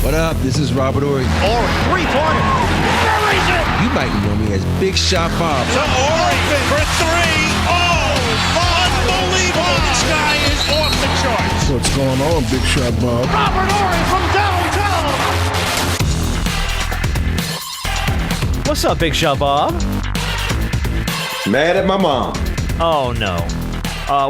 What up? This is Robert Horry. Horry, three-pointer. Buries it. You might know me as Big Shot Bob. To Horry for three. Oh, unbelievable. This guy is off the charts. What's going on, Big Shot Bob? Robert Horry from downtown. What's up, Big Shot Bob? Mad at my mom. Oh, no.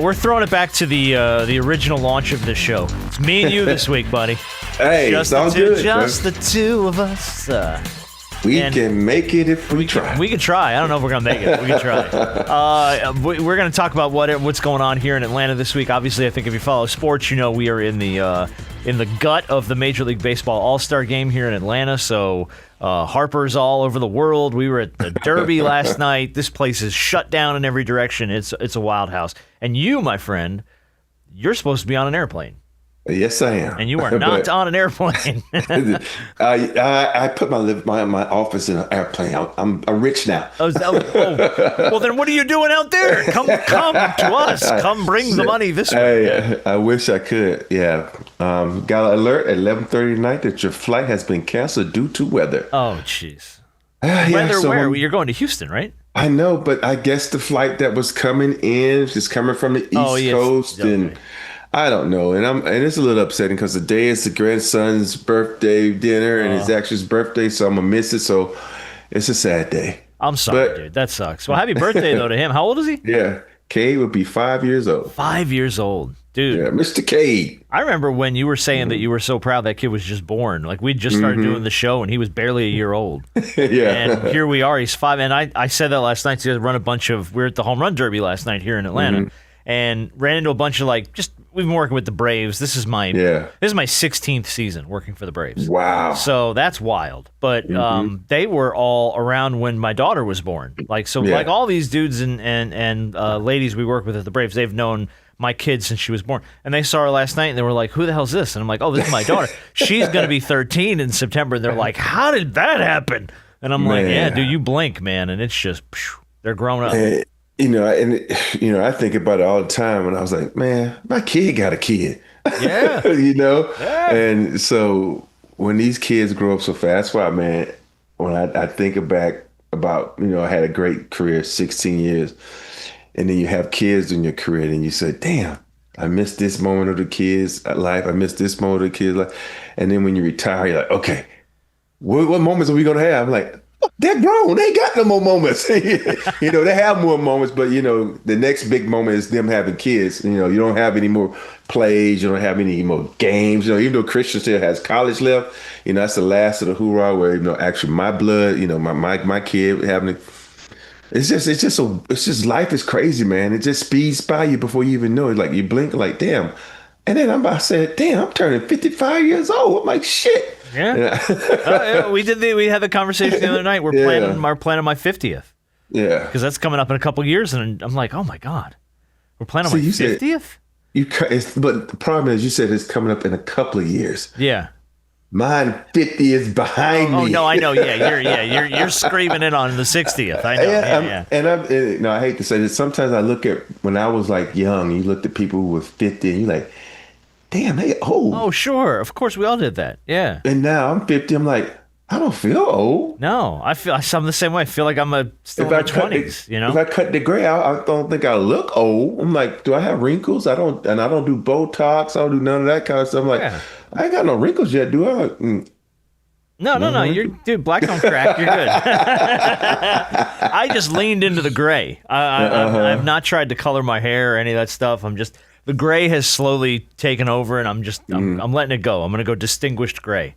We're throwing it back to the original launch of this show. It's me and you this week, buddy. Hey, Just sounds the two, good. just the two of us. We and can make it if we try. We can try. I don't know if we're gonna make it. We can try. We're gonna talk about what's going on here in Atlanta this week. Obviously, I think if you follow sports, you know we are in the gut of the Major League Baseball All-Star Game here in Atlanta. So Harper's all over the world. We were at the Derby last night. This place is shut down in every direction. It's a wild house. And you, my friend, you're supposed to be on an airplane. Yes, I am. And you are not on an airplane. I put my office in an airplane. I'm rich now. Well, then what are you doing out there? Come to us. Come bring the money this way. Hey, I wish I could. Yeah. Got an alert at 11:30 tonight that your flight has been canceled due to weather. Oh, jeez. Weather where? You're going to Houston, right? I know, but I guess the flight that was coming in is coming from the East Coast, okay. and I don't know, and it's a little upsetting because the day is the grandson's birthday dinner, and it's actually his birthday, so I'm gonna miss it. So it's a sad day. I'm sorry, dude. That sucks. Well, happy birthday though to him. How old is he? Yeah, Cade would be 5 years old. 5 years old, dude. Yeah, Mr. Cade. I remember when you were saying that you were so proud that kid was just born. Like we just started doing the show, and he was barely a year old. Yeah, and here we are. He's 5, and I said that last night. So we were at the home run derby last night here in Atlanta, and ran into a bunch of we've been working with the Braves. This is my 16th season working for the Braves. Wow. So that's wild. But they were all around when my daughter was born. Like all these dudes and ladies we work with at the Braves, they've known my kid since she was born. And they saw her last night and they were like, who the hell's this? And I'm like, oh, this is my daughter. She's going to be 13 in September. And they're like, how did that happen? And I'm like, yeah, dude, you blink, man. And it's just, they're grown up. I think about it all the time, and I was like, man, my kid got a kid. Yeah. Yeah. And so when these kids grow up so fast, man, when I think back about, I had a great career, 16 years, and then you have kids in your career, and you say, damn, I missed this moment of the kids' life. I missed this moment of the kids' life. And then when you retire, you're like, okay, what moments are we going to have? I'm like, they're grown. They ain't got no more moments. They have more moments, but the next big moment is them having kids. You don't have any more plays. You don't have any more games. Even though Christian still has college left, that's the last of the hoorah where, actually my blood, my kid having it. It's just life is crazy, man. It just speeds by you before you even know it. Like you blink, like, damn. And then I'm about to say, damn, I'm turning 55 years old. I'm like, shit. Yeah. We had the conversation the other night. We're planning my 50th. Yeah. Because that's coming up in a couple of years, and I'm like, oh my God. We're planning my 50th? But the problem is you said it's coming up in a couple of years. Yeah. Mine 50 is behind me. Oh no, I know. Yeah, you're screaming it on the 60th. I know. And I hate to say this. Sometimes I look at when I was like young. You looked at people who were 50, and you're like, damn, they old. Oh sure, of course we all did that. Yeah. And now I'm 50. I'm like, I don't feel old. No, I'm the same way. I feel like I'm still in my 20s. If I cut the gray out, I don't think I look old. I'm like, do I have wrinkles? I don't do Botox. I don't do none of that kind of stuff. I'm like, I ain't got no wrinkles yet, do I? No. You're black on crack. You're good. I just leaned into the gray. I've not tried to color my hair or any of that stuff. The gray has slowly taken over, and I'm letting it go. I'm going to go distinguished gray.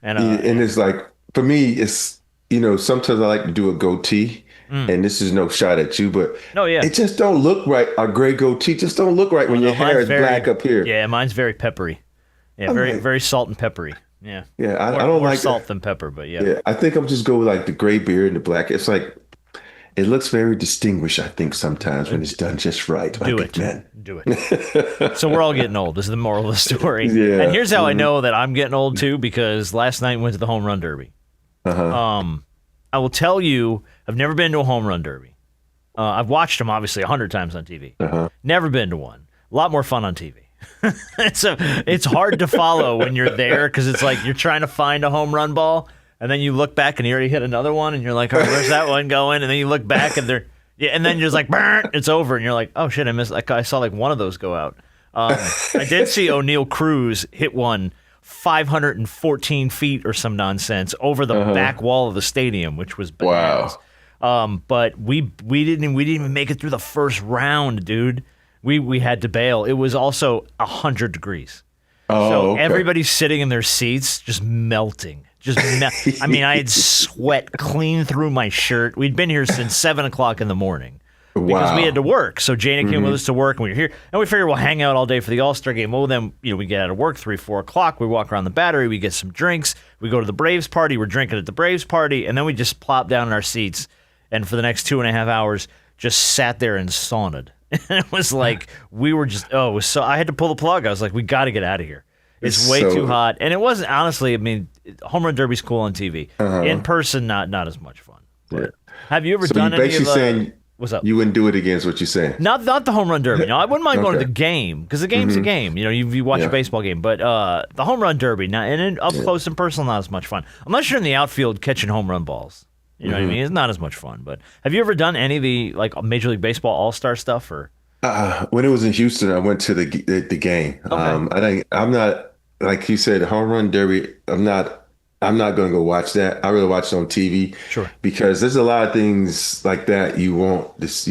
And it's like, for me, it's, sometimes I like to do a goatee, and this is no shot at you, but it just don't look right. A gray goatee just don't look right when your hair is black up here. Yeah, mine's very peppery. Yeah, very salt and peppery. Yeah. Yeah, I don't more like salt than pepper, but yeah. Yeah, I think I'm just go with like the gray beard and the black. It's like, it looks very distinguished, I think, sometimes when it's done just right. Do it. So we're all getting old. This is the moral of the story. Yeah. And here's how I know that I'm getting old too, because last night went to the home run derby. I will tell you, I've never been to a home run derby. I've watched them obviously 100 times on TV. Never been to one. A lot more fun on TV. It's hard to follow when you're there because it's like you're trying to find a home run ball, and then you look back and you already hit another one, and you're like, oh, where's that one going? And then you look back and and then you're just like, burn, it's over, and you're like, oh shit, I missed. Like I saw like one of those go out. I did see O'Neal Cruz hit one 514 feet or some nonsense over the back wall of the stadium, which was bananas. Wow. But we didn't even make it through the first round, dude. We had to bail. It was also 100 degrees. Oh, so okay. everybody's sitting in their seats just melting. I mean, I had sweat clean through my shirt. We'd been here since 7 o'clock in the morning. Because we had to work. So Jana came with us to work, and we were here. And we figured we'll hang out all day for the All-Star game. Well, then, we get out of work 3, 4 o'clock. We walk around the Battery. We get some drinks. We go to the Braves party. We're drinking at the Braves party. And then we just plop down in our seats. And for the next 2.5 hours, just sat there and saunted. And it was like, we were just, it was so, I had to pull the plug. I was like, we got to get out of here. It's way too hot. And it wasn't, honestly, I mean, Home Run Derby's cool on TV. In person, not as much fun. Yeah. Have you ever done any of saying what's up? You wouldn't do it again, is what you're saying? Not the Home Run Derby. No, I wouldn't mind going to the game because the game's a game. You watch a baseball game. But the Home Run Derby, up close and personal, not as much fun. Unless you're in the outfield catching home run balls. You know what I mean? It's not as much fun. But have you ever done any of the Major League Baseball All-Star stuff? Or when it was in Houston, I went to the game. Okay. I'm not, like you said, the Home Run Derby. I'm not going to go watch that. I really watch it on TV. Sure. Because there's a lot of things like that you won't just,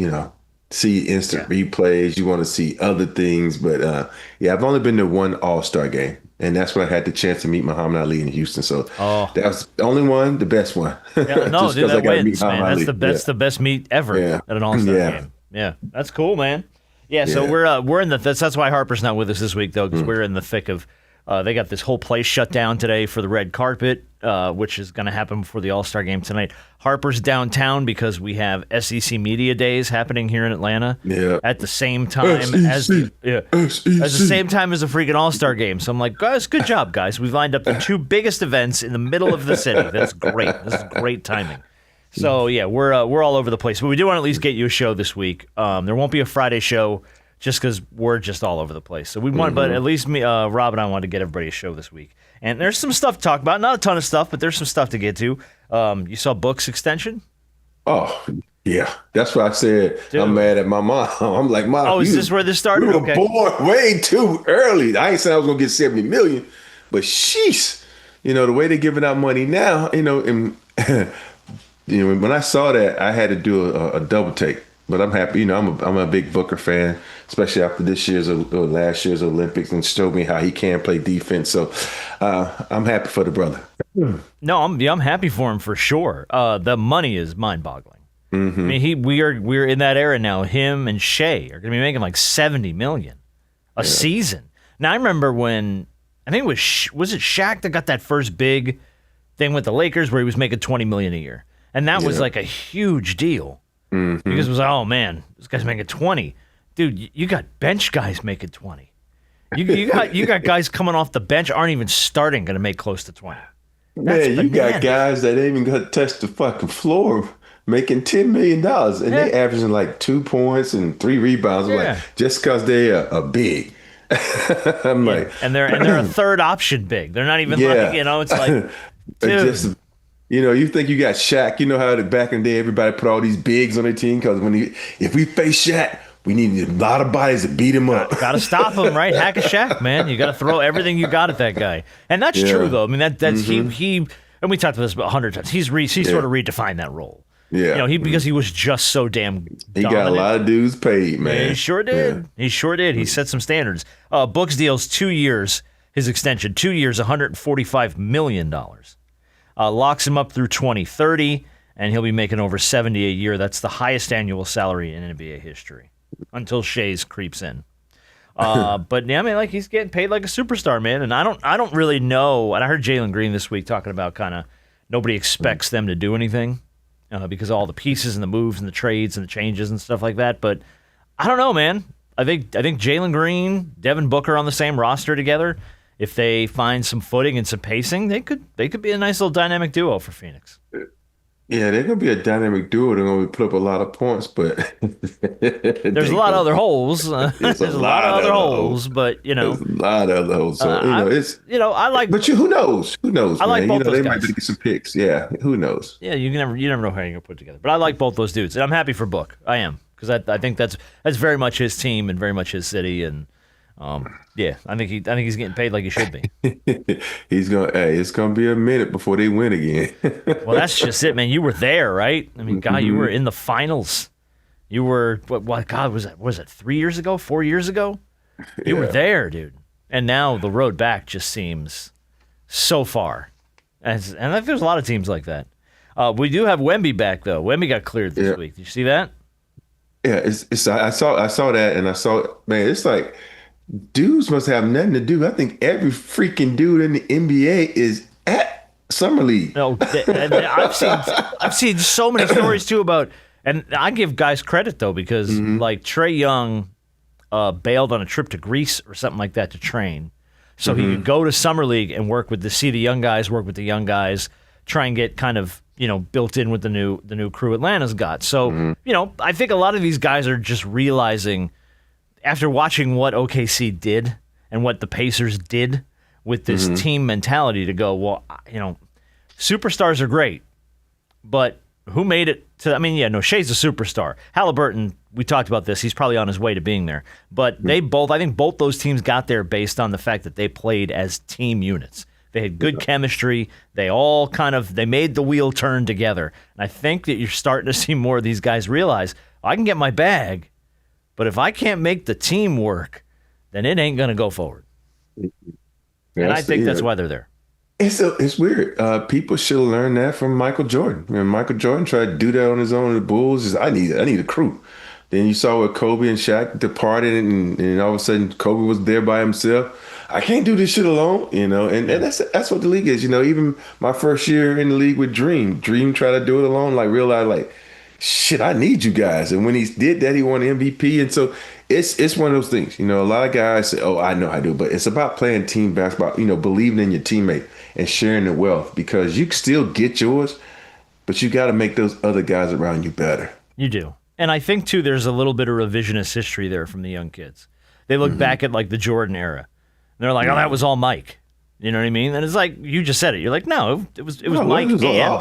see instant replays. You want to see other things. But I've only been to one All-Star game. And that's when I had the chance to meet Muhammad Ali in Houston. So that was the only one, the best one. Yeah, no, dude, that wins, man. That's the best meet ever at an All-Star game. Yeah, that's cool, man. Yeah, so we're in that's why Harper's not with us this week though, because we're in the thick of. They got this whole place shut down today for the red carpet, which is going to happen before the All-Star game tonight. Harper's downtown because we have SEC Media Days happening here in Atlanta at the same time as the same time as the freaking All-Star game. So I'm like, guys, good job, guys. We've lined up the two biggest events in the middle of the city. That's great. This is great timing. So yeah, we're all over the place, but we do want to at least get you a show this week. There won't be a Friday show. Just because we're just all over the place. So we want, but at least me, Rob and I wanted to get everybody a show this week. And there's some stuff to talk about. Not a ton of stuff, but there's some stuff to get to. You saw Book's extension? Oh, yeah. That's what I said. Dude. I'm mad at my mom. I'm like, Mom. Oh, is this where this started? We were born way too early. I ain't saying I was going to get $70 million, but sheesh. The way they're giving out money now, and, when I saw that, I had to do a double take. But I'm happy. I'm a big Booker fan, especially after this year's or last year's Olympics, and showed me how he can play defense. So I'm happy for the brother. No, I'm happy for him for sure. The money is mind-boggling. I mean, we're in that era now. Him and Shea are going to be making like $70 million a season. Now I remember when I think it was it Shaq that got that first big thing with the Lakers where he was making $20 million a year, and that was like a huge deal. Because it was, oh man, this guy's making 20. Dude, you got bench guys making 20. You got guys coming off the bench aren't even starting going to make close to 20. Man, you got guys that ain't even going to touch the fucking floor making $10 million, and they averaging like 2 points and 3 rebounds. I'm like, just because they are big. I'm like, and they're a third option big. They're not even like, it's like, dude. You think you got Shaq. You know how back in the day everybody put all these bigs on their team because if we face Shaq, we need a lot of bodies to beat him up. Got to stop him, right? Hack a Shaq, man. You got to throw everything you got at that guy, and that's true though. I mean that's he and we talked about this about 100 times. He's sort of redefined that role. Yeah, because he was just so damn. He got a lot of dudes paid, man. Yeah, he sure did. Yeah. He sure did. He set some standards. Book's deal's 2 years. His extension, 2 years, $145 million. Locks him up through 2030, and he'll be making over $70 a year. That's the highest annual salary in NBA history until Shea's creeps in. But yeah, I mean, like he's getting paid like a superstar, man. And I don't really know. And I heard Jalen Green this week talking about kind of nobody expects them to do anything because of all the pieces and the moves and the trades and the changes and stuff like that. But I don't know, man. I think Jalen Green, Devin Booker on the same roster together. If they find some footing and some pacing, they could be a nice little dynamic duo for Phoenix. Yeah, they're gonna be a dynamic duo. They're gonna put up a lot of points, but There's a lot of other holes. There's There's a lot of other holes, but There's a lot of other holes. So it's I like. but who knows? Who knows? I like man? both those they guys. might get some picks. Yeah, who knows? Yeah, you never know how you're gonna put it together. But I like both those dudes, and I'm happy for Book. I am because I think that's very much his team and very much his city, and yeah, I think he's getting paid like he should be. He's gonna. Hey, it's gonna be a minute before they win again. Well, that's just it, man. You were there, right? I mean, God, you were in the finals. You were what? God, was it 3 years ago? 4 years ago? You were there, dude. And now the road back just seems so far. And I think there's a lot of teams like that. We do have Wemby back though. Wemby got cleared this week. Did you see that? Yeah, it's. I saw that, and I saw, man. It's like dudes must have nothing to do. I think every freaking dude in the NBA is at Summer League. No, and I've seen so many stories too about, and I give guys credit though because like Trae Young bailed on a trip to Greece or something like that to train, so he could go to Summer League and work with the young guys, work with the young guys, try and get kind of built in with the new crew Atlanta's got. So I think a lot of these guys are just realizing after watching what OKC did and what the Pacers did with this team mentality to go, well, superstars are great, but who made it to, Shea's a superstar. Halliburton, we talked about this, he's probably on his way to being there. But I think both those teams got there based on the fact that they played as team units. They had good chemistry. They all they made the wheel turn together. And I think that you're starting to see more of these guys realize, I can get my bag, but if I can't make the team work, then it ain't going to go forward. And I think that's why they're there. It's weird. People should have learned that from Michael Jordan. When Michael Jordan tried to do that on his own in the Bulls, I need a crew. Then you saw where Kobe and Shaq departed, and all of a sudden Kobe was there by himself. I can't do this shit alone, and that's what the league is. Even my first year in the league with Dream tried to do it alone, realized shit, I need you guys. And when he did that, he won MVP. And so it's one of those things. A lot of guys say, oh, I know how to do it. But it's about playing team basketball, believing in your teammate and sharing the wealth, because you can still get yours, but you got to make those other guys around you better. You do. And I think, too, there's a little bit of revisionist history there from the young kids. They look back at, the Jordan era. And they're like, oh, that was all Mike. You know what I mean? And it's like, you just said it. You're like, no, it was Mike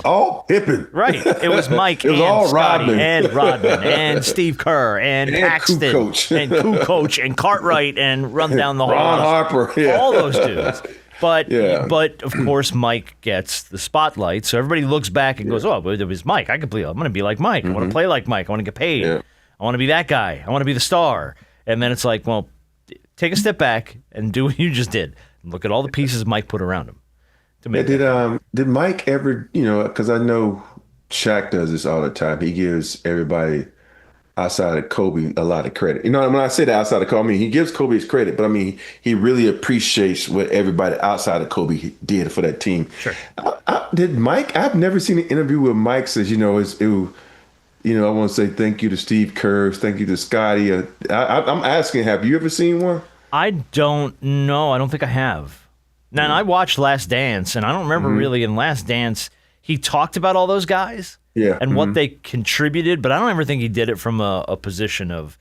all Pippen. Right. It was Mike it was and all Scotty Rodman. and Rodman and Steve Kerr and Paxton Kukoc. and Kukoc and Cartwright and run down the hall. Ron Harper. Yeah. All those dudes. But of course, Mike gets the spotlight. So everybody looks back and goes, oh, but it was Mike. I'm going to be like Mike. I want to play like Mike. I want to get paid. Yeah. I want to be that guy. I want to be the star. And then it's like, well, take a step back and do what you just did. Look at all the pieces Mike put around him. Did Mike ever, because I know Shaq does this all the time. He gives everybody outside of Kobe a lot of credit. When I say that outside of Kobe, he gives Kobe his credit, but he really appreciates what everybody outside of Kobe did for that team. Sure. Did Mike? I've never seen an interview where Mike says, I want to say thank you to Steve Kerr, thank you to Scotty. I'm asking, have you ever seen one? I don't know. I don't think I have. Now, I watched Last Dance, and I don't remember really in Last Dance, he talked about all those guys and what they contributed, but I don't ever think he did it from a position of,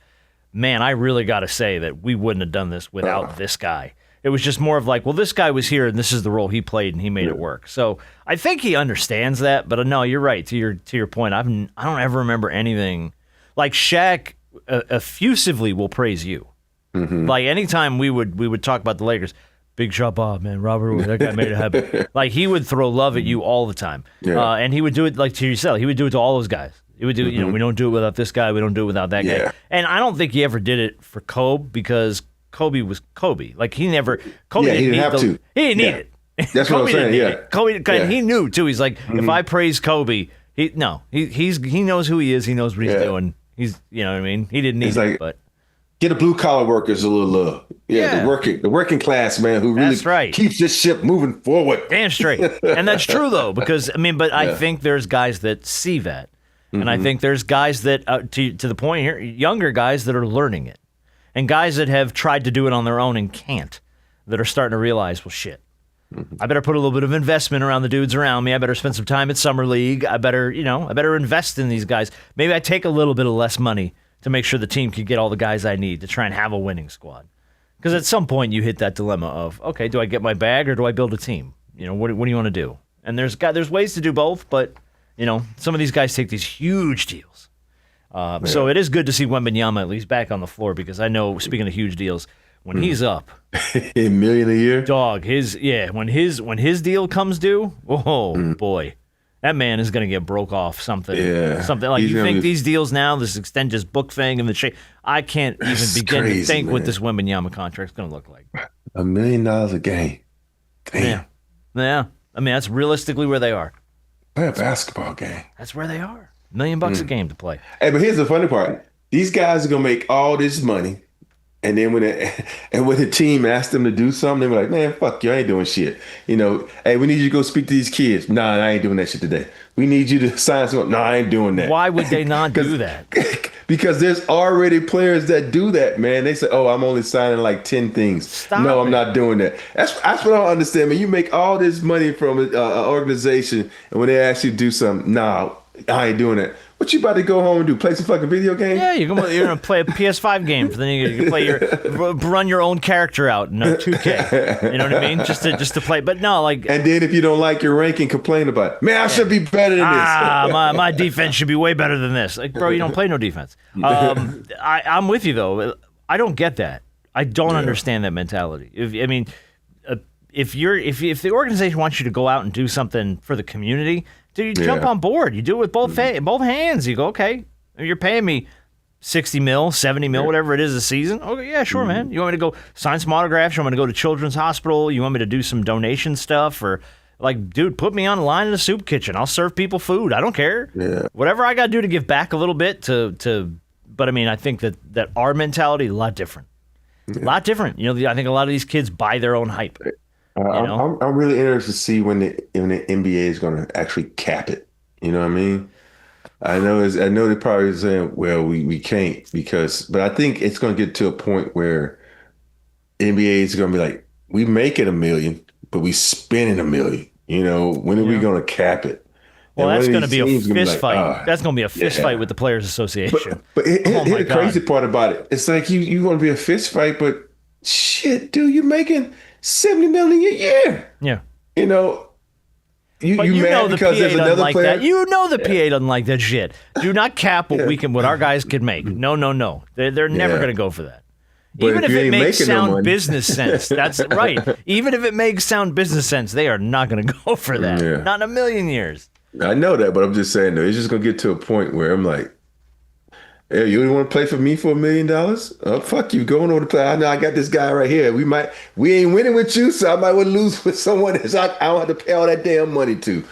man, I really got to say that we wouldn't have done this without this guy. It was just more of like, well, this guy was here, and this is the role he played, and he made it work. So I think he understands that, but no, you're right. To your point, I don't ever remember anything. Like Shaq effusively will praise you. Like anytime we would talk about the Lakers, big shot Bob, man, Robert, that guy made it happen. Like he would throw love at you all the time. Yeah. And he would do it like to yourself. He would do it to all those guys. He would do it, we don't do it without this guy, we don't do it without that guy. And I don't think he ever did it for Kobe because Kobe was Kobe. Like Kobe didn't have to. He didn't need it. That's what I'm saying. Yeah. Kobe, he knew too. He's like, if I praise Kobe, he knows who he is. He knows what he's doing. He's, you know what I mean? He didn't need it, but. Get the blue collar workers a little love. The working class man who really keeps this ship moving forward. Damn straight. And that's true though, because I think there's guys that see that. And I think there's guys that, to the point here, younger guys that are learning it. And guys that have tried to do it on their own and can't, that are starting to realize, well, shit, I better put a little bit of investment around the dudes around me. I better spend some time at Summer League. I better invest in these guys. Maybe I take a little bit of less money to make sure the team can get all the guys I need to try and have a winning squad. Because at some point you hit that dilemma of, okay, do I get my bag or do I build a team? What do you want to do? And there's ways to do both, but some of these guys take these huge deals. So it is good to see Wembanyama at least back on the floor, because I know, speaking of huge deals, when he's up, $1 million a year, dog, when his deal comes due, boy, that man is going to get broke off something. Yeah. Something like, you think these deals now, this extended book thing and the shape, I can't even begin to think what this Wembanyama contract is going to look like. $1 million a game. Damn. Yeah. I mean, that's realistically where they are. Play a basketball game. That's where they are. $1 million a game to play. Hey, but here's the funny part. These guys are going to make all this money. And then when the team asks them to do something, they're like, man, fuck you, I ain't doing shit. Hey, we need you to go speak to these kids. Nah, I ain't doing that shit today. We need you to sign something. Nah, I ain't doing that. Why would they not do that? Because there's already players that do that, man. They say, oh, I'm only signing like 10 things. Stop no, it. I'm not doing that. That's what I don't understand, man. You make all this money from an organization, and when they ask you to do something, nah, I ain't doing that. What you about to go home and do? Play some fucking video games? Yeah, you're gonna play a PS5 game. Then you can play run your own character out in 2K. You know what I mean? Just to play. But no, like. And then if you don't like your ranking, complain about it. Man, I should be better than this. my defense should be way better than this. Like, bro, you don't play no defense. I'm with you though. I don't get that. I don't understand that mentality. If the organization wants you to go out and do something for the community, you jump on board. You do it with both hands. You go, okay, you're paying me $60 million, $70 million, whatever it is a season. Okay, yeah, sure, man. You want me to go sign some autographs? You want me to go to Children's Hospital? You want me to do some donation stuff? Or, like, dude, put me on the line in a soup kitchen. I'll serve people food. I don't care. Yeah. Whatever I got to do to give back a little bit but I mean, I think that our mentality is a lot different. Yeah. A lot different. I think a lot of these kids buy their own hype. I'm really interested to see when the NBA is going to actually cap it. You know what I mean? I know they're probably saying, well, we can't but I think it's going to get to a point where NBA is going to be like, we make it $1 million, but we spending $1 million. When are we going to cap it? Well, that's going to be a fist fight. That's going to be a fist fight with the Players Association. But here's the crazy part about it. It's like you want to be a fist fight, but shit, dude, you're making $70 million a year. Yeah. You mad because there's another player? That. The PA doesn't like that shit. Do not cap what our guys can make. No. They're never going to go for that. But even if it makes sound business sense, that's right. Even if it makes sound business sense, they are not going to go for that. Yeah. Not in a million years. I know that, but I'm just saying, though, it's just going to get to a point where I'm like, hey, you want to play for me for $1 million? Oh, fuck you. Going over to play. I know I got this guy right here. We ain't winning with you, so I might want to lose with someone else I don't have to pay all that damn money to.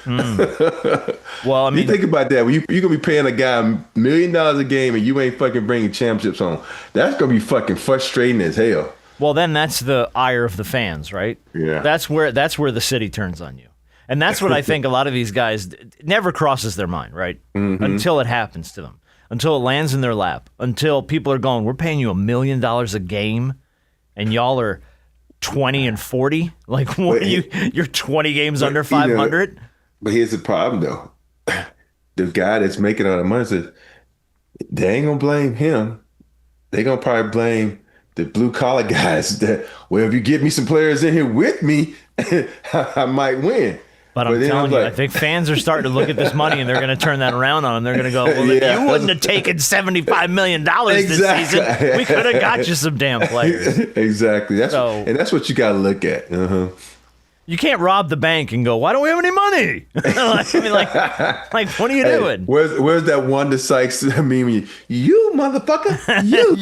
Well, I mean, you think about that. When you're going to be paying a guy $1 million a game and you ain't fucking bringing championships home. That's going to be fucking frustrating as hell. Well, then that's the ire of the fans, right? Yeah. That's where the city turns on you. And that's what I think a lot of these guys never crosses their mind, right? Mm-hmm. Until it happens to them. Until it lands in their lap. Until people are going, we're paying you $1 million a game, and y'all are 20 and 40. Like, what are you? You're 20 games under 500. But here's the problem, though. The guy that's making all the money says they ain't gonna blame him. They gonna probably blame the blue collar guys. That, well, if you get me some players in here with me, I might win. But I'm telling you, I think fans are starting to look at this money and they're going to turn that around on them. They're going to go, well, if you wouldn't have taken $75 million this season, we could have got you some damn players. Exactly. That's what you got to look at. Uh-huh. You can't rob the bank and go, why don't we have any money? like, what are you doing? Where's that Wanda Sykes meme? You motherfucker. You.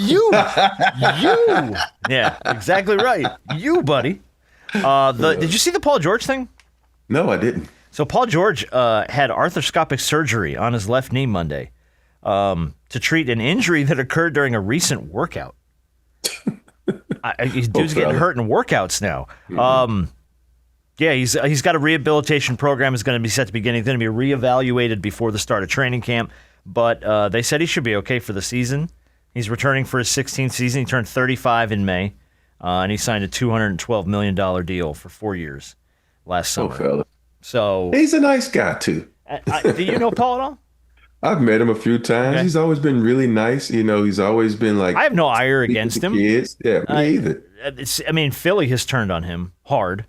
Yeah, exactly right. You, buddy. Did you see the Paul George thing? No, I didn't. So Paul George had arthroscopic surgery on his left knee Monday to treat an injury that occurred during a recent workout. Dude's getting hurt in workouts now. Mm-hmm. Yeah, he's got a rehabilitation program. Is going to be set to begin. He's going to be reevaluated before the start of training camp. But they said he should be okay for the season. He's returning for his 16th season. He turned 35 in May, and he signed a $212 million deal for 4 years. last summer. fella. So He's a nice guy too. do you know Paul at all? I've met him a few times. Okay. He's always been really nice. He's always been like. I have no ire speaking against to him. Kids. Yeah, me either. Philly has turned on him hard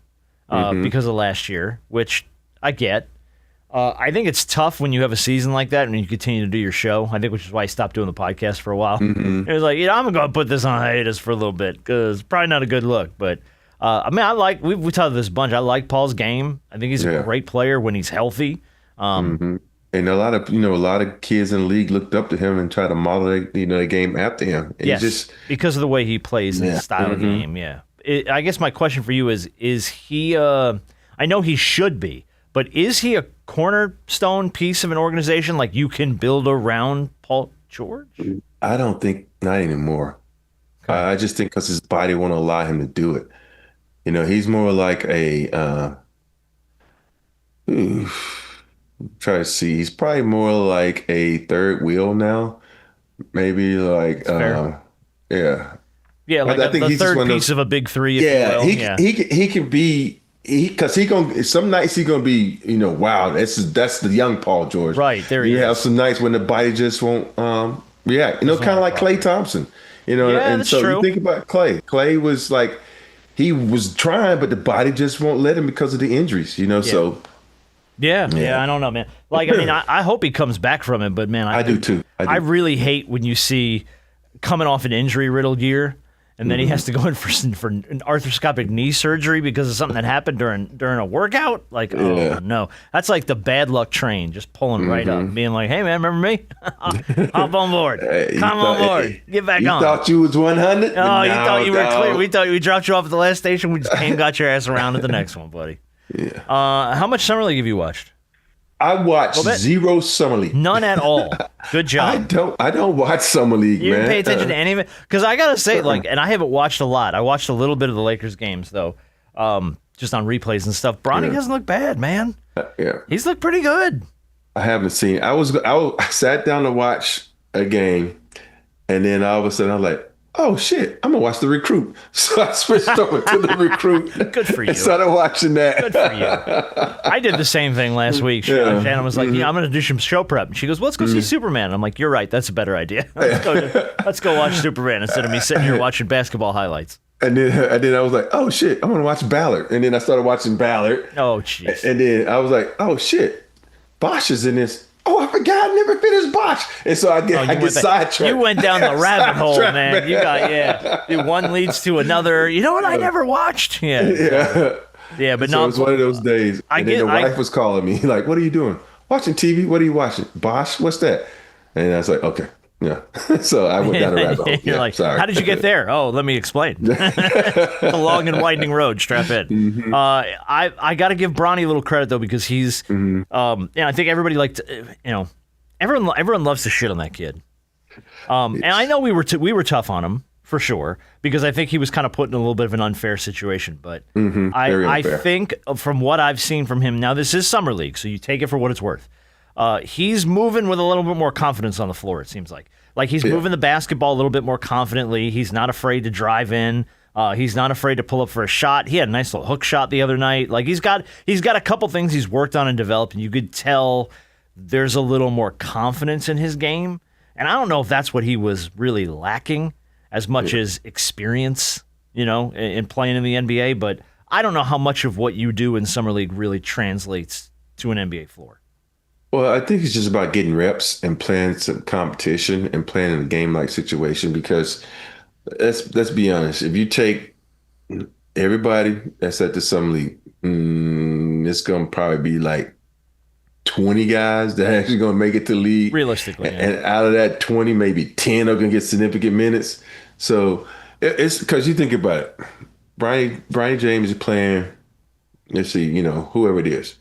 because of last year, which I get. I think it's tough when you have a season like that and you continue to do your show. I think which is why I stopped doing the podcast for a while. It was like, I'm going to put this on hiatus for a little bit because it's probably not a good look. But, we talked this bunch. I like Paul's game. I think he's a great player when he's healthy. And a lot of kids in the league looked up to him and tried to model their game after him. And Yes, because of the way he plays and his style of game, yeah. I guess my question for you is he, I know he should be, but is he a cornerstone piece of an organization like you can build around Paul George? I don't think, not anymore. Okay. I just think because his body won't allow him to do it. He's more like try to see. He's probably more like a third wheel now. Maybe like, yeah. Yeah, like I think the third piece of a big three. He can be because some nights he's gonna be wow. That's the young Paul George. Right there. You have some nights when the body just won't react. Kind of like Klay Thompson. And that's so true. you think about Klay. Klay was like he was trying, but the body just won't let him because of the injuries. So. Yeah, I don't know, man. Like, I hope he comes back from it, but man, I do too. I really hate when you see coming off an injury-riddled year, and then he has to go in for an arthroscopic knee surgery because of something that happened during a workout. Like, oh no, that's like the bad luck train just pulling right up, being like, "Hey man, remember me? Hop on board, come on board, get back on." You thought you was 100? Oh, you thought you were clear. We thought we dropped you off at the last station. We just came, got your ass around at the next one, buddy. Yeah. How much Summer League have you watched? I watched zero Summer League. None at all. Good job. I don't watch Summer League, man. You didn't pay attention to any of it? Because I got to say, and I haven't watched a lot. I watched a little bit of the Lakers games, though, just on replays and stuff. Bronny doesn't look bad, man. He's looked pretty good. I haven't seen. I sat down to watch a game, and then all of a sudden I'm like, oh shit, I'm gonna watch The Recruit. So I switched over to The Recruit. Good for you. And started watching that. Good for you. I did the same thing last week. Shannon was like, I'm gonna do some show prep. And she goes, well, let's go see Superman. And I'm like, you're right, that's a better idea. Let's go watch Superman instead of me sitting here watching basketball highlights. And then I was like, oh shit, I'm gonna watch Ballard. And then I started watching Ballard. Oh jeez. And then I was like, oh shit, Bosch is in this. Oh, I forgot I never finished Bosch. And so I get sidetracked. You went down the rabbit hole, man. You got, one leads to another. You know what I never watched? Yeah, but so it was one of those days. The wife was calling me, like, what are you doing? Watching TV? What are you watching? Bosch? What's that? And I was like, okay. Yeah. So I went down the rabbit hole. You're like, sorry. How did you get there? Oh, let me explain. A long and winding road. Strap in. I got to give Bronny a little credit though because he's. I think everybody everyone loves to shit on that kid. And I know we were tough on him for sure because I think he was kind of put in a little bit of an unfair situation. But I think from what I've seen from him now, this is Summer League, so you take it for what it's worth. He's moving with a little bit more confidence on the floor, it seems like. Like he's moving the basketball a little bit more confidently. He's not afraid to drive in. He's not afraid to pull up for a shot. He had a nice little hook shot the other night. Like he's got a couple things he's worked on and developed, and you could tell there's a little more confidence in his game. And I don't know if that's what he was really lacking as much as experience, in playing in the NBA. But I don't know how much of what you do in Summer League really translates to an NBA floor. Well, I think it's just about getting reps and playing some competition and playing in a game-like situation because let's be honest. If you take everybody that's at the Summer League, it's going to probably be like 20 guys that are actually going to make it to the league. Realistically. And out of that 20, maybe 10 are going to get significant minutes. So it's because you think about it. Bronny James is playing, let's see, whoever it is.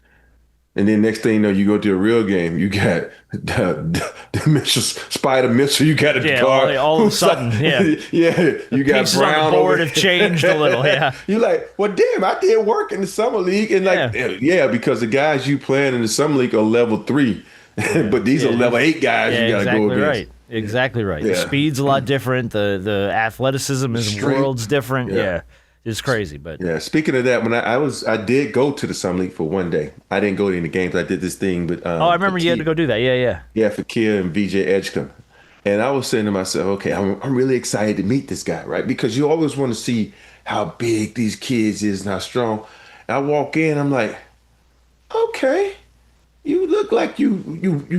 And then next thing you know, you go to a real game, you got the missile, Spider Missile, you got a guard. All of a sudden, you got pieces Brown on the board have changed a little, You're like, well, damn, I did work in the Summer League. And because the guys you playing in the Summer League are level 3, but these are level 8 guys you got to go against. Right. Exactly right. The speed's a lot different. The athleticism is worlds different. is crazy. But Yeah, speaking of that, when I did go to the Summer League for one day. I didn't go to any games. I did this thing, but I remember you had to go do that. Yeah. Yeah, for Kia and VJ Edgecombe. And I was saying to myself, okay, I'm really excited to meet this guy, right? Because you always want to see how big these kids is and how strong. And I walk in, I'm like, okay, you look like you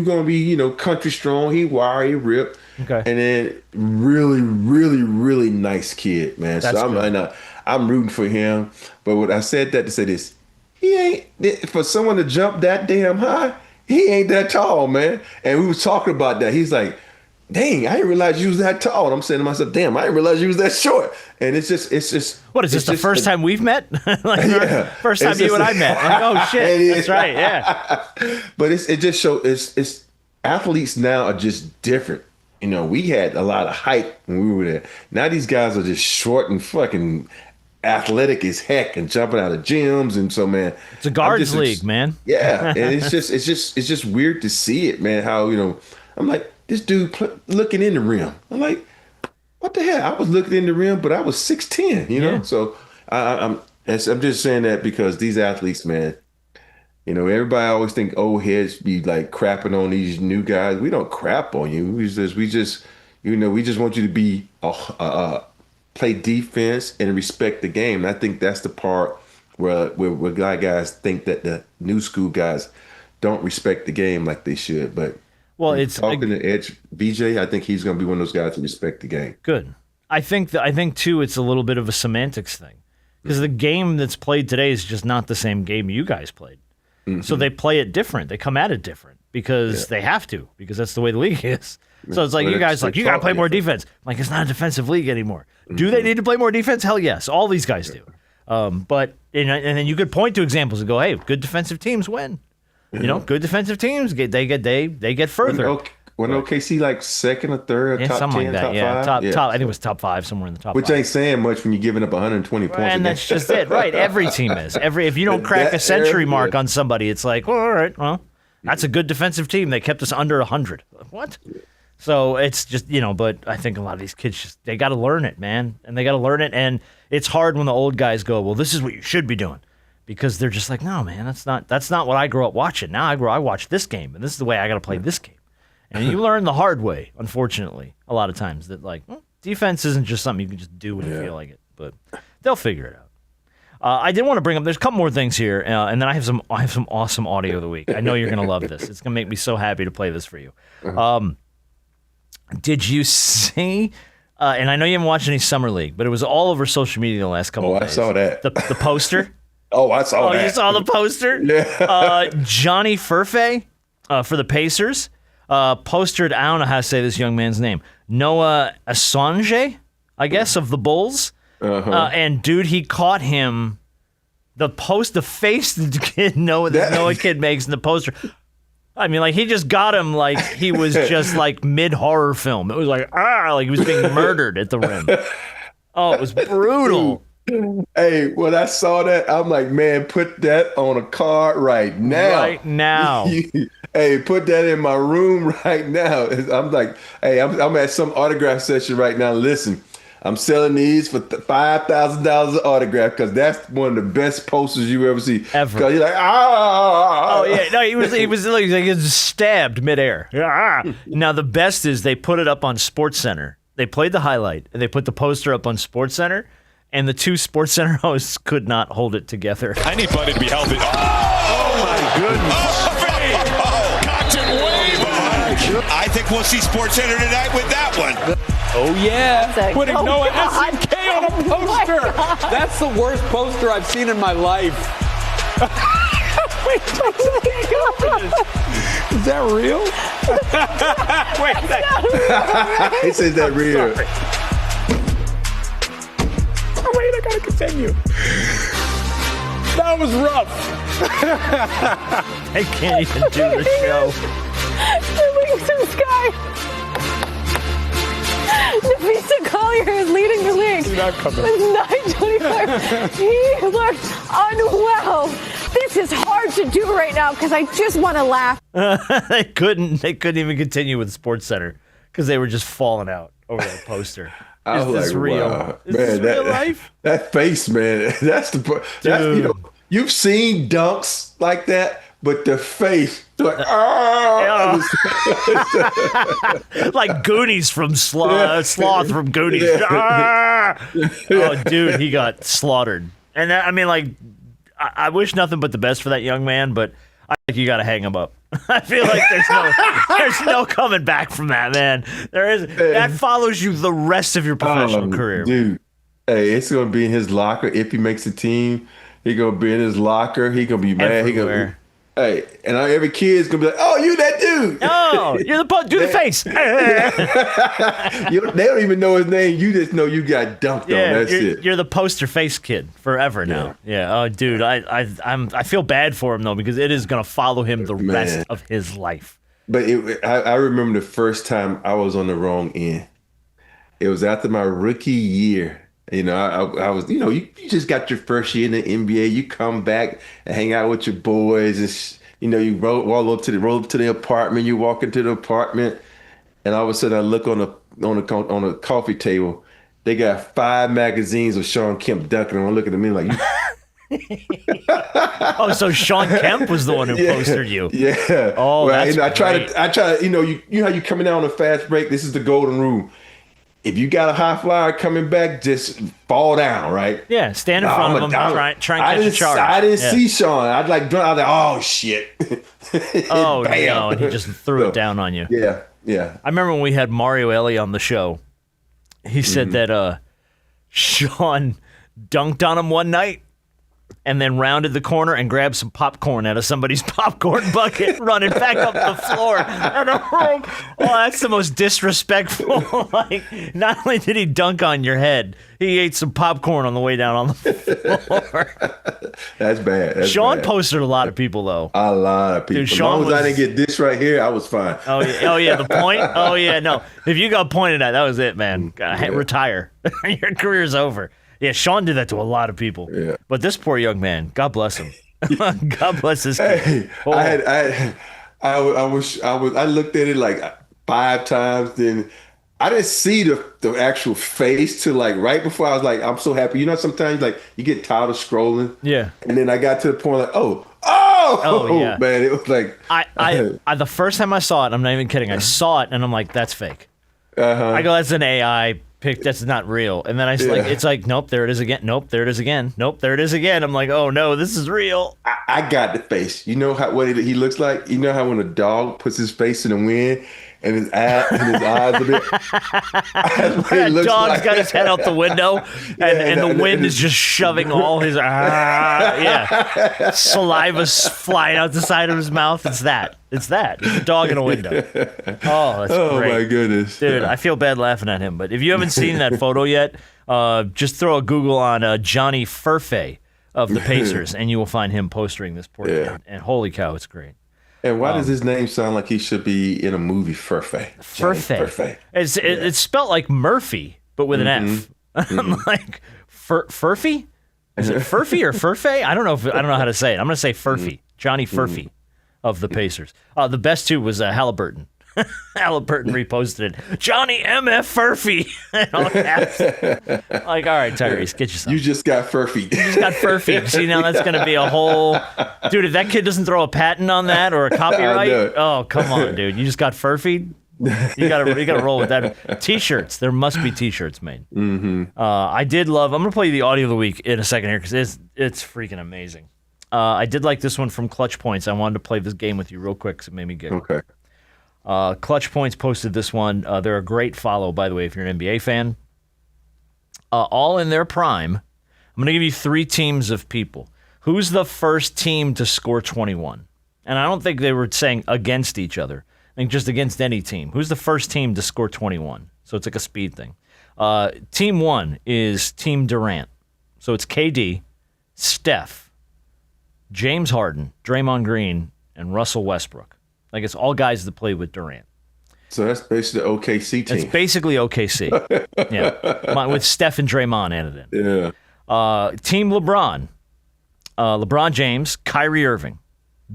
gonna be, country strong. He wiry, he ripped. Okay. And then really, really, really nice kid, man. That's So I'm rooting for him. But what I said that to say this, he ain't, for someone to jump that damn high, he ain't that tall, man. And we was talking about that. He's like, dang, I didn't realize you was that tall. And I'm saying to myself, damn, I didn't realize you was that short. And it's just. What is this, the first time we've met? Yeah. First time you and I met. Like, oh, shit. That's right, yeah. But it just shows, it's athletes now are just different. We had a lot of height when we were there. Now these guys are just short and fucking athletic as heck and jumping out of gyms. And so, man. It's a guards league, man. Yeah. And it's just weird to see it, man, how, I'm like, this dude looking in the rim. I'm like, what the hell? I was looking in the rim, but I was 6'10", Yeah. So I'm just saying that because these athletes, man, everybody always think old heads be like crapping on these new guys. We don't crap on you. We just want you to be play defense and respect the game. And I think that's the part where guys think that the new school guys don't respect the game like they should, but. Well, it's talking to Edge BJ. I think he's going to be one of those guys to respect the game. Good. I think too, it's a little bit of a semantics thing because the game that's played today is just not the same game you guys played. Mm-hmm. So they play it different. They come at it different because they have to, because that's the way the league is. So it's like you guys you got to play more defense. Like, it's not a defensive league anymore. Mm-hmm. Do they need to play more defense? Hell yes. All these guys do. But and then you could point to examples and go, hey, good defensive teams win. Good defensive teams they get further. When OKC like second or third, top something 10, like that. top 5, top. I think it was top 5, somewhere in the top. Which 5. ain't saying much when you're giving up 120 points. And that's just it, right? Every team is. If you don't crack a century mark on somebody, it's like, well, all right, well, that's a good defensive team. They kept us under 100. What? So it's just but I think a lot of these kids they got to learn it, man, and they got to learn it, and it's hard when the old guys go, well, this is what you should be doing. Because they're just like, no, man, that's not what I grew up watching. Now I watch this game, and this is the way I got to play this game. And you learn the hard way, unfortunately, a lot of times that defense isn't just something you can just do when you feel like it. But they'll figure it out. I did want to bring up. There's a couple more things here, and then I have some awesome audio of the week. I know you're gonna love this. It's gonna make me so happy to play this for you. Did you see? And I know you haven't watched any summer league, but it was all over social media the last couple of days. I saw that. The poster. Oh, I saw that. You saw the poster? Yeah. Johnny Furphy for the Pacers postered, I don't know how to say this young man's name, Noah Assange, I guess, of the Bulls. And, dude, he caught him, the face the kid Noah kid makes in the poster. I mean, like, he just got him like he was just like mid-horror film. It was like he was being murdered at the rim. Oh, it was brutal. Hey, when I saw that, I'm like, man, put that on a card right now. Right now. Hey, put that in my room right now. I'm like, hey, I'm at some autograph session right now. Listen, I'm selling these for $5,000 an autograph because that's one of the best posters you ever see. Ever. Because you're like, Oh yeah, no, he was like he was stabbed midair. Now the best is they put it up on SportsCenter. They played the highlight and they put the poster up on SportsCenter. And the two SportsCenter hosts could not hold it together. Anybody to be healthy. Oh my goodness. Cocked it way back. I think we'll see SportsCenter tonight with that one. Oh, yeah. Putting Noah S&K on a poster. That's the worst poster I've seen in my life. Wait, is that real? Wait. He says that real. Sorry. Oh, wait, I gotta continue. That was rough. I can't even do the show. The wings in the sky. Nafisa Collier is leading the league with 9:25. He looked unwell. This is hard to do right now because I just want to laugh. They couldn't even continue with SportsCenter because they were just falling out over that poster. I Is was this like, real? wow. Is Man, this real life? That face, man. That's the part. That's, you know, you've seen dunks like that, but the face, like, like Goonies from Sloth from Goonies. Yeah. Oh, dude, he got slaughtered. And that, I mean, like, I wish nothing but the best for that young man, but I think you got to hang him up. I feel like there's no coming back from that, man. That follows you the rest of your professional career, dude. Hey, it's gonna be in his locker if he makes the team. He gonna be in his locker. He gonna be mad. Everywhere. Hey, and every kid's gonna be like, "Oh, you that dude? Oh, you're the do the face." They don't even know his name. You just know you got dunked on. That's it. You're the poster face kid forever now. Yeah. Oh, dude, I feel bad for him though because it is gonna follow him the rest of his life. But I remember the first time I was on the wrong end. It was after my rookie year. You know, I was, you know, you just got your first year in the NBA. You come back and hang out with your boys. And, you know, you roll up to the apartment. You walk into the apartment, and all of a sudden I look on the coffee table. They got 5 magazines of Sean Kemp dunking. And I'm looking at me like, oh, so Sean Kemp was the one who postered you. Yeah. Oh, well, that's I try great. to, you know how you coming down on a fast break. This is the golden rule. If you got a high flyer coming back, just fall down, right? Yeah, stand in front of him, try and catch a charge. I didn't see Sean. I was like, oh shit. Oh Bam. no, and he just threw it down on you. Yeah. I remember when we had Mario Ellie on the show. He said that Sean dunked on him one night and then rounded the corner and grabbed some popcorn out of somebody's popcorn bucket, running back up the floor. And I'm like, oh, that's the most disrespectful. Like, not only did he dunk on your head, he ate some popcorn on the way down on the floor. That's bad. Sean posted a lot of people, though. A lot of people. Dude, as long as I didn't get this right here, I was fine. Oh yeah, the point? Oh, yeah, no. If you got pointed at, that was it, man. Retire. Your career's over. Yeah, Sean did that to a lot of people. Yeah. But this poor young man, God bless him. God bless this kid. Hey, I looked at it like 5 times. Then I didn't see the actual face till like right before I was like, I'm so happy. You know, sometimes like you get tired of scrolling. Yeah. And then I got to the point like, oh yeah, man, it was like I the first time I saw it, I'm not even kidding. I saw it and I'm like, that's fake. I go, that's an AI pic. That's not real. And then it's like, nope, there it is again. Nope, there it is again. Nope, there it is again. I'm like, oh no, this is real. I got the face. You know what he looks like? You know how when a dog puts his face in the wind and his eyes a bit. That dog's got his head out the window, and the wind is just shoving all his saliva flying out the side of his mouth. It's that. It's a dog in a window. Oh, that's great. My goodness, dude! I feel bad laughing at him, but if you haven't seen that photo yet, just throw a Google on Johnny Furphy of the Pacers, and you will find him posting this poor kid. And holy cow, it's great. And why does his name sound like he should be in a movie? Furphy. It's spelled like Murphy, but with an F. I'm like, Furphy? Is it Furphy or Furphy? I don't know how to say it. I'm going to say Furphy. Johnny Furphy of the Pacers. The best too was Halliburton. Halliburton reposted it. Johnny M.F. Furphy. Like, all right, Tyrese, get yourself. You just got Furphy. See, now that's going to be a whole... Dude, if that kid doesn't throw a patent on that or a copyright, oh, come on, dude. You just got Furphy? You gotta roll with that. T-shirts. There must be T-shirts made. I did love... I'm going to play you the audio of the week in a second here because it's freaking amazing. I did like this one from Clutch Points. I wanted to play this game with you real quick because it made me giggle. Okay. Clutch Points posted this one. They're a great follow, by the way, if you're an NBA fan. All in their prime. I'm going to give you 3 teams of people. Who's the first team to score 21? And I don't think they were saying against each other. I think just against any team. Who's the first team to score 21? So it's like a speed thing. Team 1 is Team Durant. So it's KD, Steph, James Harden, Draymond Green, and Russell Westbrook. Like, it's all guys that play with Durant. So that's basically the OKC team. It's basically OKC. Yeah. With Steph and Draymond added in. Yeah. Team LeBron. LeBron James, Kyrie Irving,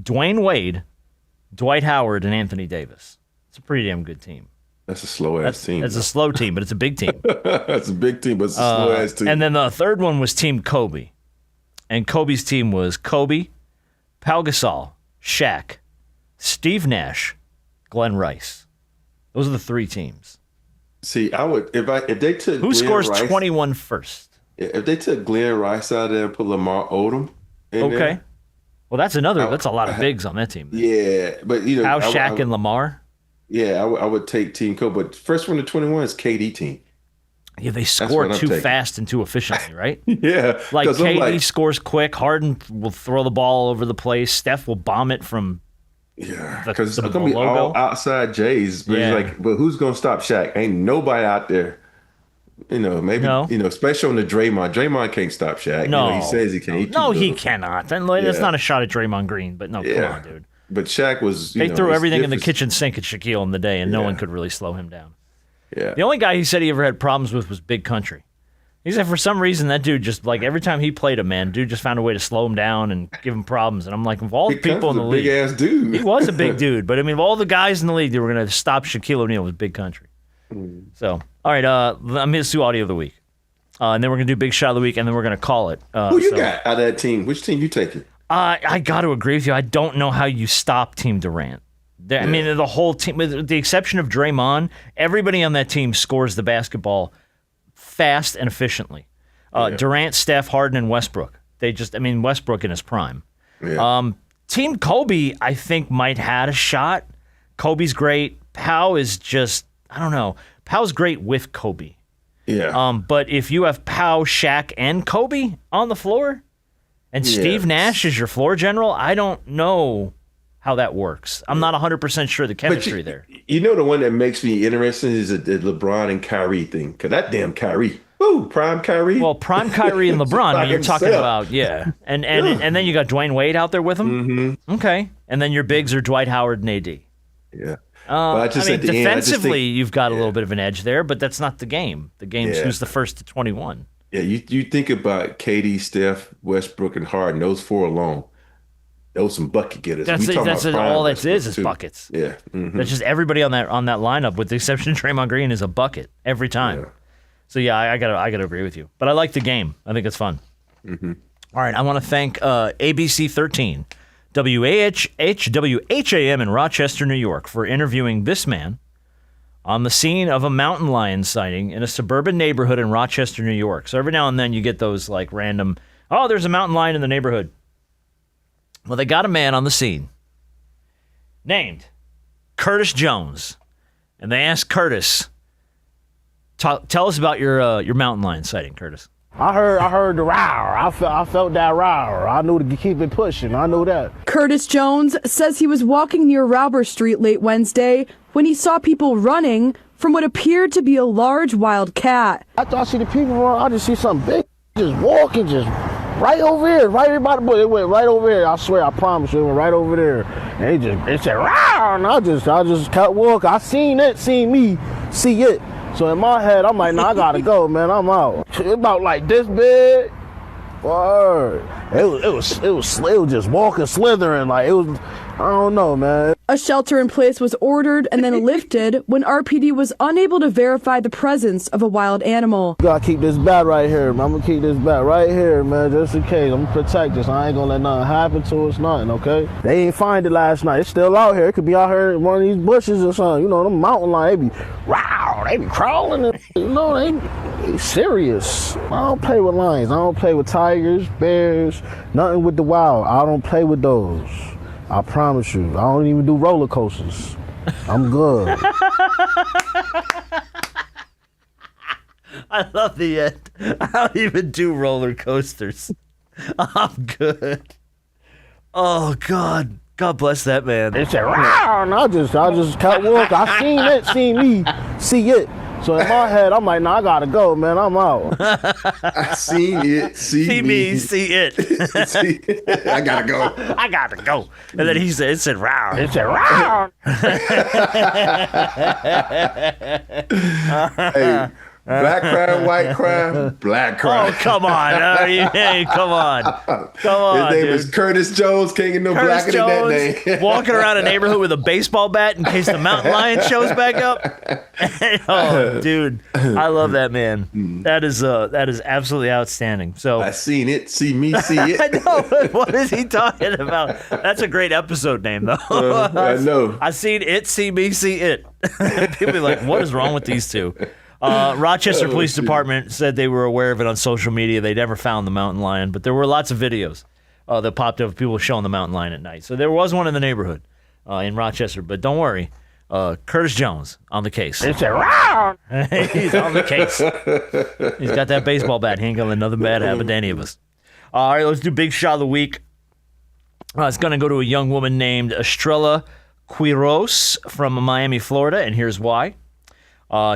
Dwayne Wade, Dwight Howard, and Anthony Davis. It's a pretty damn good team. That's a slow-ass team. That's a slow team, but it's a big team. That's a big team, but it's a slow-ass team. And then the third one was Team Kobe. And Kobe's team was Kobe, Pau Gasol, Shaq, Steve Nash, Glenn Rice. Those are the three teams. See, I would if they took who Glenn scores Rice, 21 first? If they took Glenn Rice out of there and put Lamar Odom in there. Okay. Well, that's a lot of bigs on that team. Yeah, but Pau, Shaq, and Lamar. Yeah, I would take Team Kobe, but first one to 21 is KD team. Yeah, they score too fast and too efficiently, right? Yeah. Like KD scores quick. Harden will throw the ball all over the place. Steph will bomb it from because it's going to be all outside Jays. But but who's going to stop Shaq? Ain't nobody out there. Especially on the Draymond. Draymond can't stop Shaq. No. He says he can. He cannot. And that's not a shot at Draymond Green, but come on, dude. But Shaq was. They threw everything in the kitchen sink at Shaquille in the day, and no one could really slow him down. Yeah. The only guy he said he ever had problems with was Big Country. He said for some reason that dude just like every time he played him, dude just found a way to slow him down and give him problems. And I'm like, of all the people in the league, big ass dude. He was a big dude, but I mean, of all the guys in the league that were going to stop Shaquille O'Neal was Big Country. So, all right, let me do audio of the week, and then we're going to do Big Shot of the week, and then we're going to call it. Who you got out of that team? Which team you taking? I got to agree with you. I don't know how you stop Team Durant. I mean, the whole team, with the exception of Draymond, everybody on that team scores the basketball fast and efficiently. Durant, Steph, Harden, and Westbrook. Westbrook in his prime. Yeah. Team Kobe, I think, might had a shot. Kobe's great. Pau is just, I don't know. Pau's great with Kobe. Yeah. But if you have Pau, Shaq, and Kobe on the floor, and Steve Nash is your floor general, I don't know how that works. I'm not 100% sure the chemistry there. You know the one that makes me interested is the LeBron and Kyrie thing. Because that damn Kyrie. Woo, prime Kyrie. Well, prime Kyrie and LeBron, I mean, you're talking about, And then you got Dwayne Wade out there with him? Mm-hmm. Okay. And then your bigs are Dwight Howard and AD. Yeah. Defensively, you've got a little bit of an edge there, but that's not the game. The game's who's the first to 21. Yeah, you think about KD, Steph, Westbrook, and Harden, those four alone. Those some bucket getters. That's all that is buckets. Yeah. Mm-hmm. That's just everybody on that lineup, with the exception of Draymond Green, is a bucket every time. Yeah. So I gotta agree with you. But I like the game. I think it's fun. Mm-hmm. All right, I want to thank ABC 13, WHAM in Rochester, New York, for interviewing this man on the scene of a mountain lion sighting in a suburban neighborhood in Rochester, New York. So every now and then you get those like random, there's a mountain lion in the neighborhood. Well, they got a man on the scene named Curtis Jones, and they asked Curtis, tell us about your mountain lion sighting, Curtis. I heard the roar. I felt that roar. I knew to keep it pushing. I knew that. Curtis Jones says he was walking near Rauber Street late Wednesday when he saw people running from what appeared to be a large wild cat. After I see the people run, I just see something big just walking, just right over here, right by the bush. It went right over here. I swear, I promise you, it went right over there. And it said, roar, and I just kept walking. I seen it, seen me, see it. So in my head, I'm like, I gotta go, man. I'm out. It about like this big. Word. It was just walking, slithering. Like it was, I don't know, man. A shelter in place was ordered and then lifted when RPD was unable to verify the presence of a wild animal. Gotta keep this bat right here, man. I'm gonna keep this bat right here, man, just in case. I'm gonna protect this. I ain't gonna let nothing happen to us, nothing, okay? They ain't find it last night. It's still out here. It could be out here in one of these bushes or something. You know, them mountain lions, they be they be crawling and, they serious. I don't play with lions. I don't play with tigers, bears, nothing with the wild. I don't play with those. I promise you. I don't even do roller coasters. I'm good. I love the end. I don't even do roller coasters. I'm good. Oh, God. God bless that man. They said, "Rawr," and I just kept walking. I seen it, seen me, see it. So in my head, I'm like, I gotta go, man. I'm out. I seen it, see me, see it. See, I gotta go. I gotta go. And then it said, "Rawr." It said, "Rawr." Hey, Black crime, white crime, black crime. Oh, come on. Hey, come on. Come on, His name dude. is Curtis Jones. Can't get no Curtis blacker than that name. walking around a neighborhood with a baseball bat in case the mountain lion shows back up. Oh, dude, I love that man. That is absolutely outstanding. So I seen it. See me, see it. I know. What is he talking about? That's a great episode name, though. I know. I seen it. See me, see it. People be like, "What is wrong with these two?" Rochester Police Department said they were aware of it on social media. They never found the mountain lion, but there were lots of videos that popped up of people showing the mountain lion at night. So there was one in the neighborhood in Rochester. But don't worry, Curtis Jones on the case. He's on the case. He's got that baseball bat. He ain't gonna let nothing bad happen to any of us. All right, let's do Big Shot of the Week. It's going to go to a young woman named Estrella Quiros from Miami, Florida, and here's why.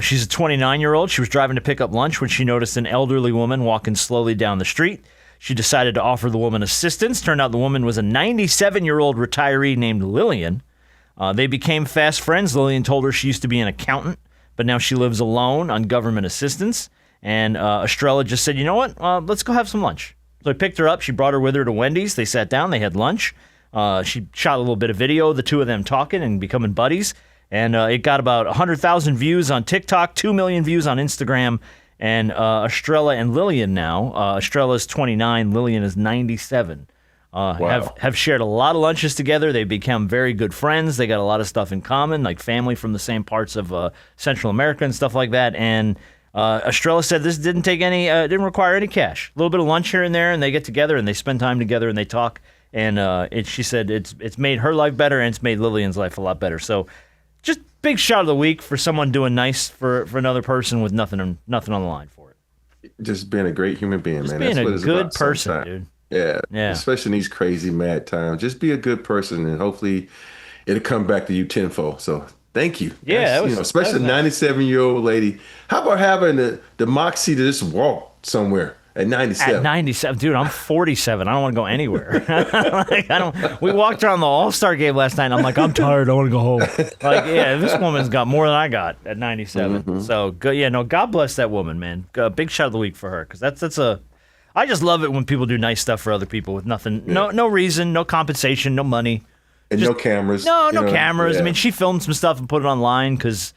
She's a 29-year-old. She was driving to pick up lunch when she noticed an elderly woman walking slowly down the street. She decided to offer the woman assistance. Turned out the woman was a 97-year-old retiree named Lillian. They became fast friends. Lillian told her she used to be an accountant, but now she lives alone on government assistance. And Estrella just said, you know what, let's go have some lunch. So I picked her up. She brought her with her to Wendy's. They sat down. They had lunch. She shot a little bit of video, the two of them talking and becoming buddies. And it got about 100,000 views on TikTok, 2 million views on Instagram. And Estrella and Lillian now, Estrella's 29, Lillian is 97, have shared a lot of lunches together. They've become very good friends. They got a lot of stuff in common, like family from the same parts of Central America and stuff like that. And Estrella said this didn't didn't require any cash. A little bit of lunch here and there, and they get together and they spend time together and they talk. And she said it's made her life better and it's made Lillian's life a lot better. So just big shot of the week for someone doing nice for another person with nothing on the line for it. Just being a great human being, just man. Being That's what a it's good about person, sometimes. dude. Yeah. Especially in these crazy, mad times. Just be a good person, and hopefully it'll come back to you tenfold. So thank you. Yeah, especially a 97-year-old lady. How about having the moxie to just walk somewhere at 97? At 97, dude, I'm 47. I don't want to go anywhere. We walked around the All-Star game last night, and I'm like, I'm tired. I want to go home. Like, yeah, this woman's got more than I got at 97. Mm-hmm. So, God bless that woman, man. Big shot of the week for her, because I just love it when people do nice stuff for other people with nothing, no reason, no compensation, no money. And no cameras. No cameras. Yeah. I mean, she filmed some stuff and put it online because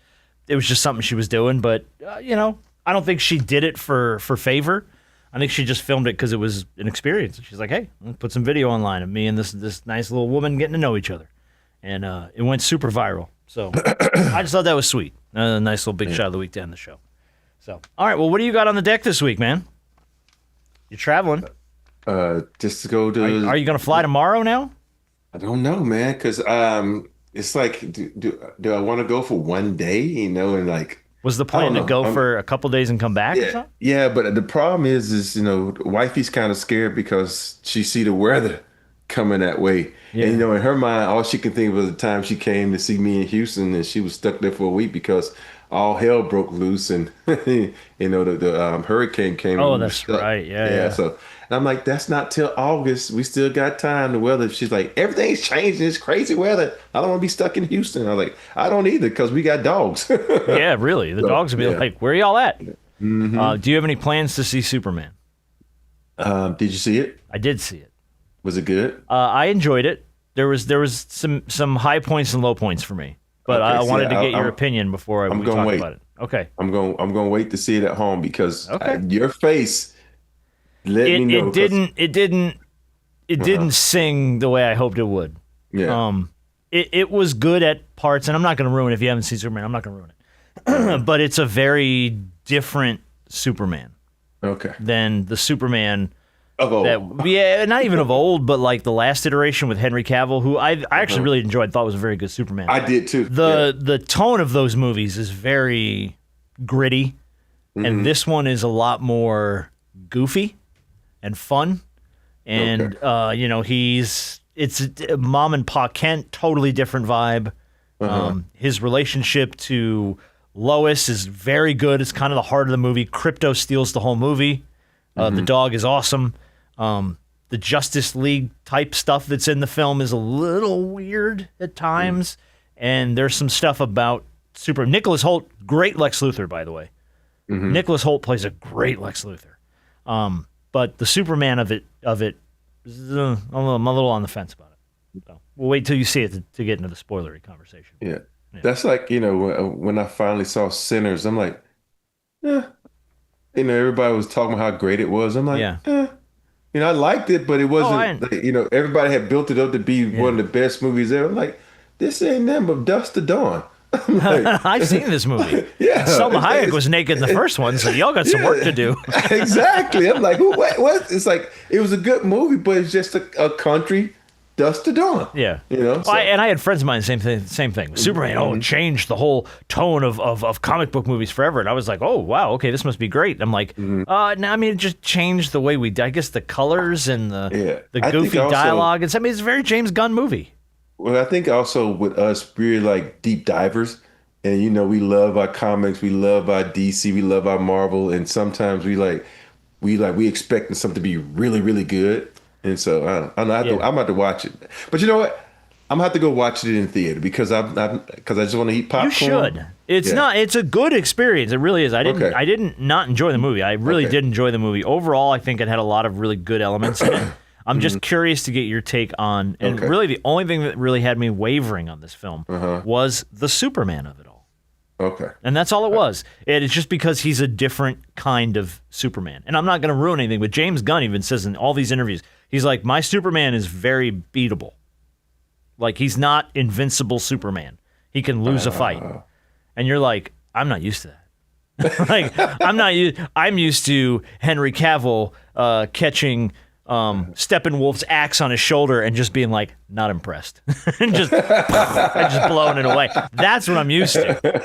it was just something she was doing. But, I don't think she did it for favor. I think she just filmed it because it was an experience. She's like, hey, let's put some video online of me and this nice little woman getting to know each other. And it went super viral. So I just thought that was sweet. A nice little big shot of the week to end the show. So, all right, well, what do you got on the deck this week, man? You're traveling. Just to go to... Are you going to fly tomorrow now? I don't know, man, because it's like, do I want to go for one day, and like... Was the plan to go for a couple days and come back or something? Yeah, but the problem is wifey's kind of scared because she see the weather coming that way. Yeah. And, in her mind, all she can think of was the time she came to see me in Houston, and she was stuck there for a week because all hell broke loose, and, the hurricane came. Oh, that's right. Yeah. So, and I'm like, that's not till August. We still got time. The weather. She's like, everything's changing. It's crazy weather. I don't want to be stuck in Houston. I'm like, I don't either because we got dogs. Yeah, really. The dogs would be like, where are y'all at? Mm-hmm. Do you have any plans to see Superman? Did you see it? I did see it. Was it good? I enjoyed it. There was some high points and low points for me, but I wanted to get your opinion before we talk about it. Okay. I'm going to wait to see it at home because your face. Let me know. It didn't sing the way I hoped it would. Yeah. It was good at parts, and I'm not going to ruin it if you haven't seen Superman. I'm not going to ruin it. But it's a very different Superman. Okay. Than the Superman of old. Not even of old, but like the last iteration with Henry Cavill, who I actually really enjoyed, thought was a very good Superman. I did too. The tone of those movies is very gritty, and this one is a lot more goofy and fun. And it's mom and Pa Kent, totally different vibe. His relationship to Lois is very good. It's kind of the heart of the movie. Crypto steals the whole movie. The dog is awesome. The Justice League type stuff that's in the film is a little weird at times. And there's some stuff about Nicholas Hoult, great Lex Luthor, by the way. Nicholas Hoult plays a great Lex Luthor. But the Superman of it, I'm a little on the fence about it. So we'll wait till you see it to get into the spoilery conversation. Yeah. That's like, when I finally saw Sinners, I'm like, everybody was talking about how great it was. I'm like, I liked it, but it wasn't, everybody had built it up to be one of the best movies ever. I'm like, this ain't nothing but Dust to Dawn. Like, I've seen this movie. Yeah. Selma Hayek was naked in the first one, so y'all got some work to do. Exactly. I'm like, what? It's like, it was a good movie, but it's just a country Dust to Dawn. Yeah. So. And I had friends of mine, same thing. Superman, changed the whole tone of comic book movies forever. And I was like, oh, wow, okay, this must be great. I'm like, it just changed the way I guess the colors and the goofy dialogue. It's a very James Gunn movie. Well, I think also with us, we're like deep divers. And, we love our comics. We love our DC. We love our Marvel. And sometimes we expecting something to be really, really good. And so I'm about to watch it. But you know what? I'm going to have to go watch it in theater because I just want to eat popcorn. You should. It's a good experience. It really is. I didn't not enjoy the movie. I really did enjoy the movie. Overall, I think it had a lot of really good elements in it. I'm just curious to get your take on, and really the only thing that really had me wavering on this film was the Superman of it all. Okay. And that's all it was. It's just because he's a different kind of Superman. And I'm not going to ruin anything, but James Gunn even says in all these interviews, he's like, my Superman is very beatable. Like, he's not invincible Superman. He can lose a fight. And you're like, I'm not used to that. I'm used to Henry Cavill catching Steppenwolf's axe on his shoulder and just being like, not impressed. and just blowing it away. That's what I'm used to.